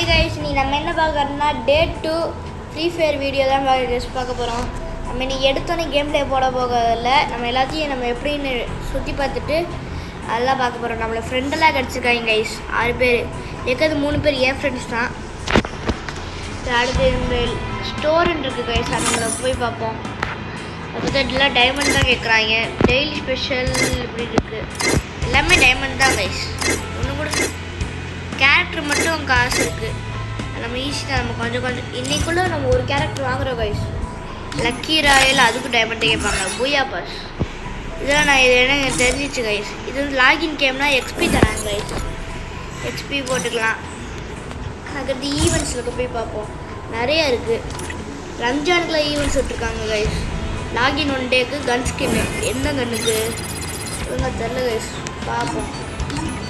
guys, நீ நம்ம என்ன பார்க்கறோம்னா டே 2 ஃப்ரீ ஃபயர் வீடியோ தான் ஜஸ்ட் பார்க்க போகிறோம். நம்ம நீ எடுத்தோன்னே கேம் பிளே போட போகிறதில்ல, நம்ம எல்லாத்தையும் நம்ம எப்படின்னு சுற்றி பார்த்துட்டு அதெல்லாம் பார்க்க போகிறோம். நம்மளை ஃப்ரெண்டெல்லாம் கிடச்சிருக்காங்க கைஸ், 6 பேர் இருக்கிறது 3 பேர் என் ஃப்ரெண்ட்ஸ் தான். அடுத்து இந்த ஸ்டோருன்னு இருக்குது கைஸ், அது நம்மளை போய் பார்ப்போம். அப்போ எல்லாம் டைமண்ட் தான் கேட்குறாங்க, டெய்லி ஸ்பெஷல் இப்படி இருக்குது, எல்லாமே டைமண்ட் தான் கைஸ். ஒன்று கூட கேரக்டர் மட்டும் காசு இருக்குது, நம்ம ஈஸி தான். நம்ம கொஞ்சம் இன்றைக்குள்ளே நம்ம ஒரு கேரக்டர் வாங்குகிறோம் கைஸ். லக்கி ராயல் அதுக்கு டைமண்டே கேட்பாங்க, பூயா பாஸ் இதெல்லாம் நான் இது எனக்கு தெரிஞ்சிச்சு கைஸ். இது வந்து லாகின் கேம்னா எக்ஸ்பி தராங்க கைஸ், எக்ஸ்பி போட்டுக்கலாம். அதுக்கடுத்து ஈவெண்ட்ஸில் போய் பார்ப்போம், நிறையா இருக்குது. ரம்ஜானுக்குள்ள ஈவெண்ட்ஸ் விட்டுருக்காங்க கைஸ். லாகின் 1 டேக்கு கன் ஸ்கின்னு, என்ன கன்னுக்கு ஒழுங்காக தெரில கைஸ், பார்ப்போம்.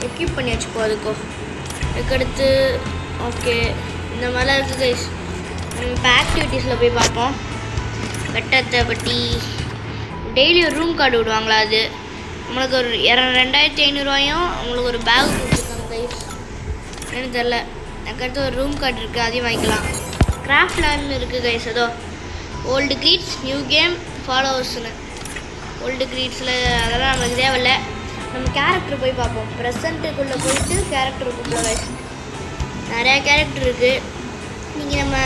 எக்யூப் பண்ணி வச்சுப்போம் அதுக்கோ. அதுக்கடுத்து ஓகே இந்த மாதிரிலாம் இருக்குது கைஸ். இப்போ ஆக்டிவிட்டீஸில் போய் பார்ப்போம். வெட்டத்தை பற்றி டெய்லி ஒரு ரூம் கார்டு விடுவாங்களா, அது நம்மளுக்கு ஒரு 2500 உங்களுக்கு ஒரு பேக் கொடுத்துருக்காங்க கைஸ், என்னன்னு தெரில. அதுக்கடுத்து ஒரு ரூம் கார்டு இருக்குது, அதையும் வாங்கிக்கலாம். கிராஃப்ட் லேண்ட் இருக்குது கைஸ், அதோ ஓல்டு கிரீட்ஸ் நியூ கேம் ஃபாலோவர்ஸ்னு. ஓல்டு கிரீட்ஸில் அதெல்லாம் நம்மளுக்கு தேவையில்லை. நம்ம கேரக்டர் போய் பார்ப்போம். ப்ரெசண்ட்டுக்குள்ளே போயிட்டு கேரக்டர் கூப்பிடலாம் கைஸ், நிறையா கேரக்டர் இருக்குது. நீங்கள் நம்ம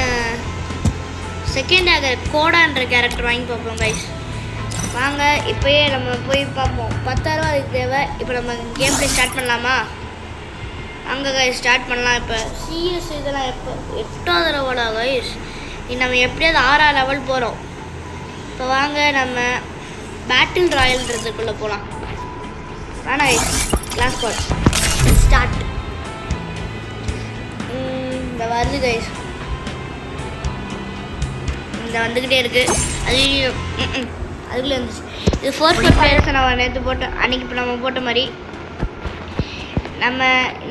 செகண்டாக கோடான்ற கேரக்டர் வாங்கி பார்ப்போம் கைஸ். வாங்க இப்போயே நம்ம போய் பார்ப்போம். 10,000 அதுக்கு தேவை. இப்போ நம்ம கேம் பிளே ஸ்டார்ட் பண்ணலாமா? அங்கே கைஸ் ஸ்டார்ட் பண்ணலாம். இப்போ சிஎஸ் இதெல்லாம் எப்போ 8வது லெவலா கைஸ், நம்ம எப்படியாவது 6ஆம் லெவல் போகிறோம். இப்போ வாங்க நம்ம பேட்டில் ராயல்ன்றதுக்குள்ளே போகலாம். வேணா கைஸ், கிளாஸ் பாட் ஸ்டார்ட். இந்த வருது கைஸ், இந்த வந்துக்கிட்டே இருக்குது. அதுக்குள்ளே இருந்துச்சு. இது 4 பிளேயர்ஸை நான் நேற்று போட்டேன், அன்றைக்கி இப்போ நம்ம போட்ட மாதிரி.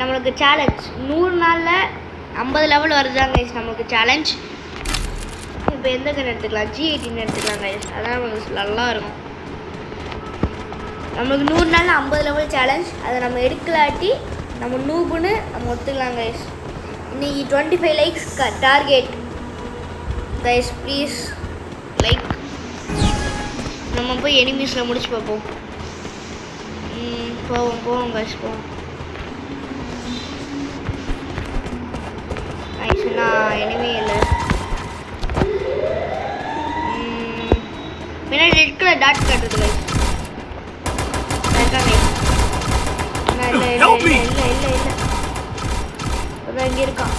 நம்மளுக்கு சேலஞ்ச் 100 நாளில் 50 லெவல் வருதுதான் கைஸ் நம்மளுக்கு சேலஞ்ச். இப்போ எந்த கன் எடுத்துக்கலாம்? G18 எடுத்துக்கலாம் கைஸ், அதான் நம்மளுக்கு நல்லா இருக்கும். நம்மளுக்கு 100 நாளில் 50 லெவல் சேலஞ்ச், அதை நம்ம எடுக்கலாட்டி நம்ம நூபுன்னு நம்ம ஒத்துக்கலாம் கைஸ். இன்னைக்கு 25 likes target guys, please like. நம்ம போய் எனிமீஸில் முடிச்சு பார்ப்போம். போவோம் கைஸ், போவோம். ஆக்சுவலா எனிமே இல்லை, பின்னாடி ரெட் கலர் டாட் காட்டுறது கைஸ். இல்லை அதான் இங்கே இருக்கான்.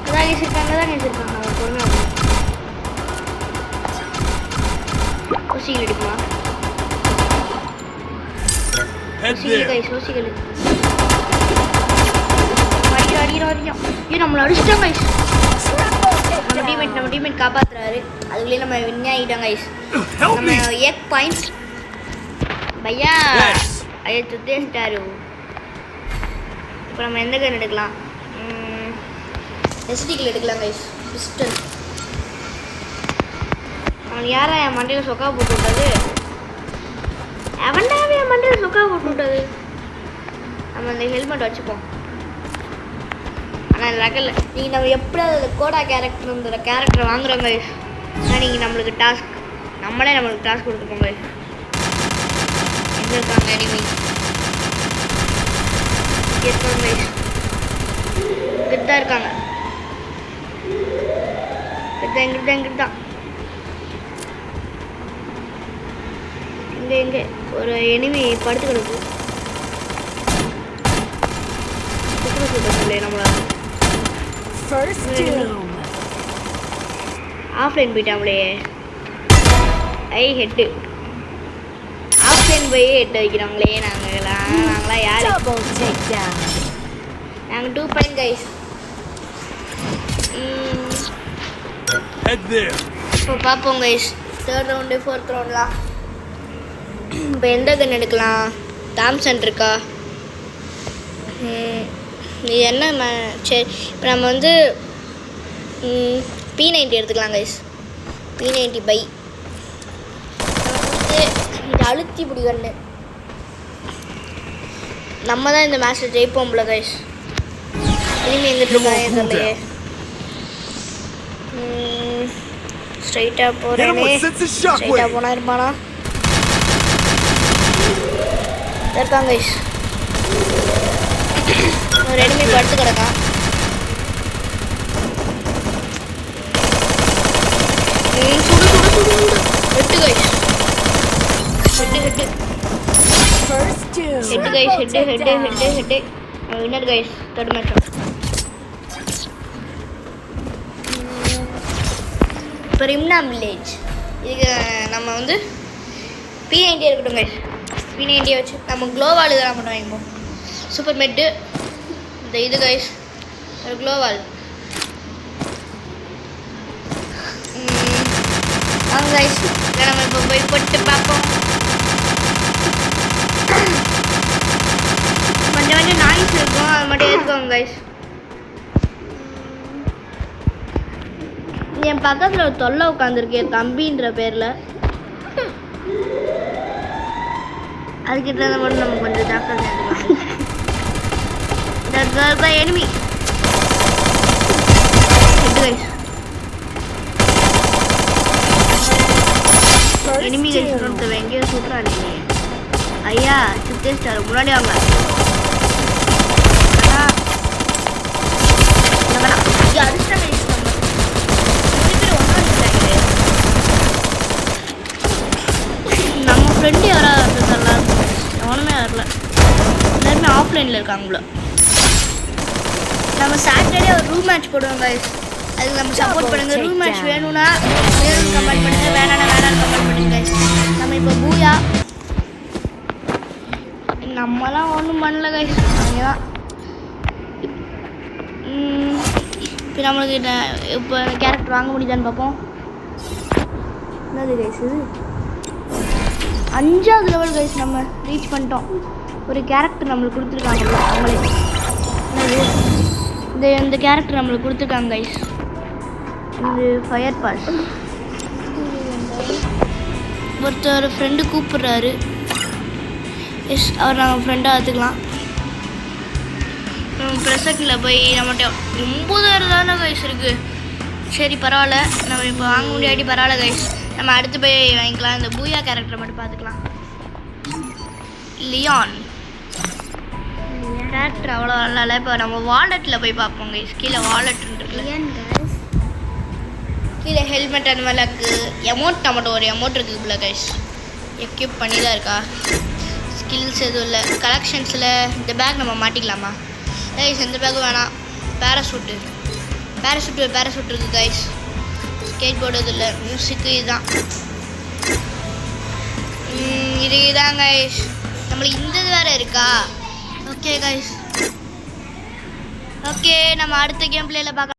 அதான் இருக்காங்க பொறுமையாக ஊசிகள் எடுக்குமா? ஊசிகள் நம்மளை அடிச்சிட்டோம் கைஸ். நம்ம டீம்மேட் காப்பாற்றுறாரு, அதுக்குள்ளேயே நம்ம வின் ஆகிட்டோம் கைஸ். நம்ம 1 பாயிண்ட் பையா ஐயா சுத்தேட்டாரு. இப்போ நம்ம எந்த கன் எடுக்கலாம்? எஸ்டிக்கில் எடுக்கலாம் கைஸ், பிஸ்டல். அவன் யாரா என் மண்டையில் சொக்கா போட்டு விட்டது? அவன்டாவே என் மண்டையில் சொக்கா போட்டு விட்டது. நம்ம அந்த ஹெல்மெட் வச்சுப்போம். ஆனால் ரகல் நீங்கள் நம்ம எப்படி அதில் கோடா கேரக்டர் கேரக்டர் வாங்குறோம் கைஸ். ஆனால் நீங்கள் நம்மளுக்கு டாஸ்க் நம்மளுக்கு டாஸ்க் கொடுத்துருக்கோம் கைஸ். எங்கே இருக்காங்க எனிமி? இருக்காங்க கைஸ், இங்கிட்டு தான் இருக்காங்க. எங்கிட்ட தான் இங்கே ஒரு எனிமி படுத்து கிடக்கு. நம்மள ஆஃப்லைன் போயிட்டாங்களே. ஹெட்டு ஆஃப்லைன் போய் ஹெட் வைக்கிறாங்களே. நாங்களாம் யார்? நாங்கள் 2 பாயிண்ட் கைஸ். இப்போ பார்ப்போம் கைஸ், 3rd ரவுண்டு 4th ரவுண்ட்லாம். இப்போ எந்த கன் எடுக்கலாம்? தாம்சன் இருக்கா? இது என்ன? சரி இப்போ நம்ம வந்து P90 எடுத்துக்கலாம் கைஸ். P90 பை இது அழுத்தி பிடி கண்ணு. நம்ம தான் இந்த மேட்ச்சில் ஜெயிப்போம்ல கைஸ். இனிமே எங்கிட்டு இருக்காங்க தெரியலையே. ஸ்ட்ரைட்டாக போகிறேனே. ஸ்ட்ரைட்டாக போனால் இருப்பானா? இருக்காங்க கைஸ். ஒரு எனிமி படுத்து கிடக்கான். சுடு சுடு சுடு சுடு. Head guys. Head head head guys. Head head head head. Winner guys. Third match. இப்போ ரிம்னாம் வில்லேஜ். இதுக்கு நம்ம வந்து P90 இருக்கட்டும் கைஸ். P90 வச்சு நம்ம க்ளோவால் இதெல்லாம் மட்டும் வாங்கிப்போம். சூப்பர் மெட்டு இந்த இது கைஸ். ஒரு க்ளோவால் வாங்க கைஸ். இதை நம்ம இப்போ போய் போட்டு பார்ப்போம். கொஞ்சம் கொஞ்சம் நாய்ஸ் இருக்கும், அது மட்டும் ஏற்றுக்கோங்க கைஸ். என் பக்கத்தில் ஒரு தொல்லை உட்காந்துருக்கேன் தம்பின்ற பேரில். அதுக்கிட்ட மட்டும் நம்ம கொஞ்சம் ஜாக்கிரதை எடுத்துக்கலாம். Enemy enemy guys. ஒருத்தவன் எங்கேயோ சுட்டுறான். நீங்கள் ஐயா சுத்தேஸ்டார் முன்னாடி வாங்க. அதிர்ஷ்டம் நம்ம ஃப்ரெண்டு யாராவது நல்லா இருக்கும். எவனுமே வரல, எல்லாருமே ஆஃப்லைனில் இருக்காங்களோ. நம்ம சாட்டர்டே ஒரு ரூம் மேட்ச் போடுவோம் கைஸ். அதுக்கு நம்ம சப்போர்ட் பண்ணுங்கள். ரூம் மேட்ச் வேணும்னா வேணும்னு கமெண்ட் பண்ணுங்கள், வேணாம்னா வேணாம்னு கமெண்ட் பண்ணுங்க கைஸ். நம்ம இப்போ பூயா நம்மலாம் ஒன்றும் பண்ணல கைஸ். அவங்க தான் இப்போ நம்மளுக்கு இப்போ கேரக்டர் வாங்க முடியுதான்னு பார்ப்போம். என்னது கைஸ் இது? 5வது லெவல் கைஸ். நம்ம ரீச் பண்ணிட்டோம். ஒரு கேரக்டர் நம்மளுக்கு கொடுத்துருக்காங்க அவங்களே. இந்த கேரக்டர் நம்மளுக்கு கொடுத்துருக்காங்க கைஸ். இது ஃபயர் பாஸ். ஒருத்தர் ஃப்ரெண்டு கூப்பிட்றாரு. எஸ், அவர் நம்ம ஃப்ரெண்டாக எடுத்துக்கலாம். ப்ரெசென்ட்டில் போய் நம்மகிட்ட 9,000 தானே கைஸ் இருக்குது. சரி பரவாயில்ல, நம்ம இப்போ வாங்க முடியாட்டி பரவாயில்ல கைஸ். நம்ம அடுத்து போய் வாங்கிக்கலாம். இந்த பூயா கேரக்டரை மட்டும் பார்த்துக்கலாம். லியான் கேரக்டர் அவ்வளோ நல்லா. இப்போ நம்ம வாலெட்டில் போய் பார்ப்போம் கைஸ். கீழே வாலெட் இருக்குல்ல, கீழே ஹெல்மெட் அந்த மாதிரிலாம் இருக்குது. எமௌண்ட் நம்மகிட்ட ஒரு எமௌண்ட் இருக்குதுல்ல கைஸ். எக்யூப் பண்ணி தான் இருக்கா. ஸ்கில்ஸ் எதுவும் இல்லை. கலெக்ஷன்ஸில் இந்த பேக் நம்ம மாட்டிக்கலாமா கைஸ்? எந்த பேக்கும் வேணாம். பேராசூட்டு இருக்குது கைஸ். ஸ்கேட் போர்டு இது இல்லை. மியூசிக்கு இதுதான். இதுதான் கைஸ். நம்மளுக்கு இந்த இது வேறு இருக்கா? ஓகே கைஸ், ஓகே நம்ம அடுத்த கேம் பிளேயில் பார்க்கலாம்.